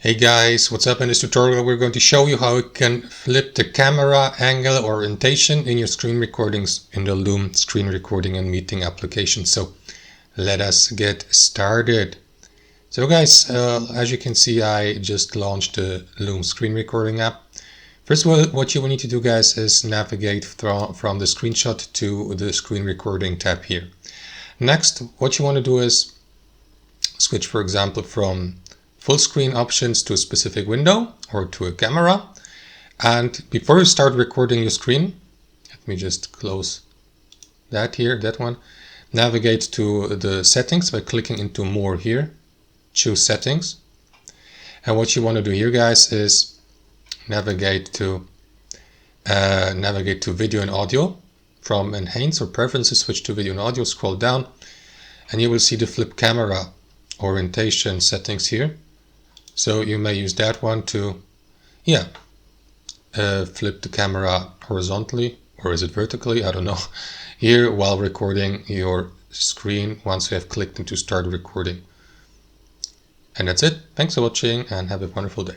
Hey guys, what's up? In this tutorial we're going to show you how you can flip the camera angle or orientation in your screen recordings in the Loom screen recording and meeting application. So let us get started. So guys, as you can see, I just launched the Loom screen recording app. First of all, what you will need to do, guys, is navigate from the screenshot to the screen recording tab here. Next, what you want to do is switch, for example, from full screen options to a specific window or to a camera. And before you start recording your screen, let me just close that here, that one. Navigate to the settings by clicking into more here, choose settings. And what you want to do here, guys, is navigate to video and audio. From enhance or preferences, switch to video and audio, scroll down, and you will see the flip camera orientation settings here. So you may use that one to, flip the camera horizontally, or is it vertically? I don't know. Here while recording your screen once you have clicked into start recording. And that's it. Thanks for watching and have a wonderful day.